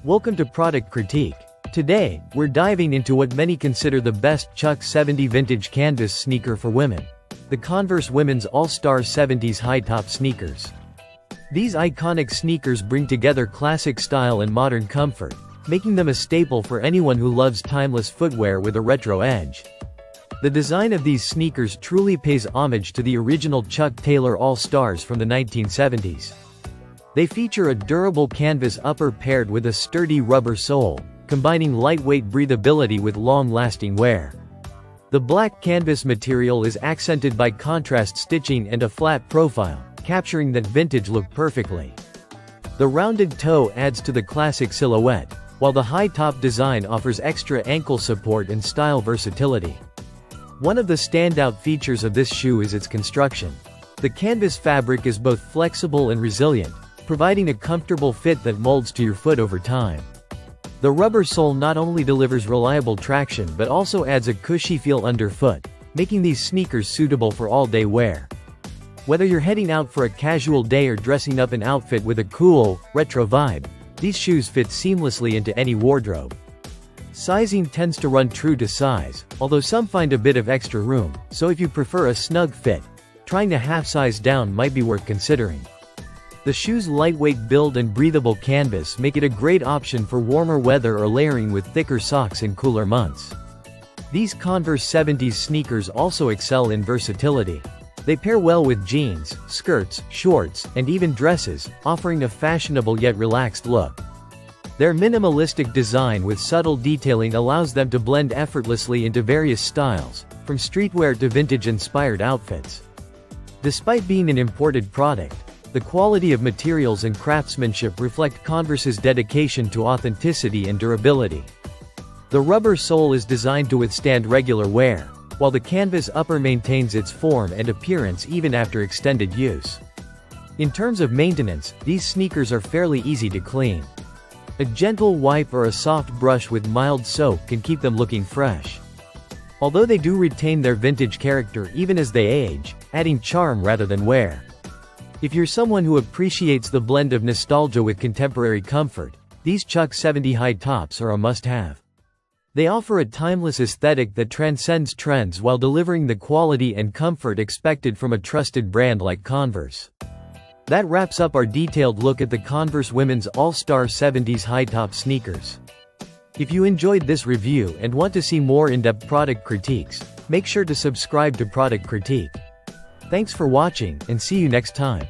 Welcome to Product Critique. Today, we're diving into what many consider the best Chuck 70 vintage canvas sneaker for women. The Converse Women's All-Star 70s high-top sneakers. These iconic sneakers bring together classic style and modern comfort, making them a staple for anyone who loves timeless footwear with a retro edge. The design of these sneakers truly pays homage to the original Chuck Taylor All-Stars from the 1970s. They feature a durable canvas upper paired with a sturdy rubber sole, combining lightweight breathability with long-lasting wear. The black canvas material is accented by contrast stitching and a flat profile, capturing that vintage look perfectly. The rounded toe adds to the classic silhouette, while the high-top design offers extra ankle support and style versatility. One of the standout features of this shoe is its construction. The canvas fabric is both flexible and resilient, providing a comfortable fit that molds to your foot over time. The rubber sole not only delivers reliable traction but also adds a cushy feel underfoot, making these sneakers suitable for all-day wear. Whether you're heading out for a casual day or dressing up an outfit with a cool, retro vibe, these shoes fit seamlessly into any wardrobe. Sizing tends to run true to size, although some find a bit of extra room, so if you prefer a snug fit, trying to half size down might be worth considering. The shoe's lightweight build and breathable canvas make it a great option for warmer weather or layering with thicker socks in cooler months. These Converse 70s sneakers also excel in versatility. They pair well with jeans, skirts, shorts, and even dresses, offering a fashionable yet relaxed look. Their minimalistic design with subtle detailing allows them to blend effortlessly into various styles, from streetwear to vintage-inspired outfits. Despite being an imported product, the quality of materials and craftsmanship reflect Converse's dedication to authenticity and durability. The rubber sole is designed to withstand regular wear, while the canvas upper maintains its form and appearance even after extended use. In terms of maintenance, these sneakers are fairly easy to clean. A gentle wipe or a soft brush with mild soap can keep them looking fresh. Although they do retain their vintage character even as they age, adding charm rather than wear. If you're someone who appreciates the blend of nostalgia with contemporary comfort, these Chuck 70 high tops are a must-have. They offer a timeless aesthetic that transcends trends while delivering the quality and comfort expected from a trusted brand like Converse. That wraps up our detailed look at the Converse Women's All-Star 70s high-top sneakers. If you enjoyed this review and want to see more in-depth product critiques, make sure to subscribe to Product Critique. Thanks for watching, and see you next time.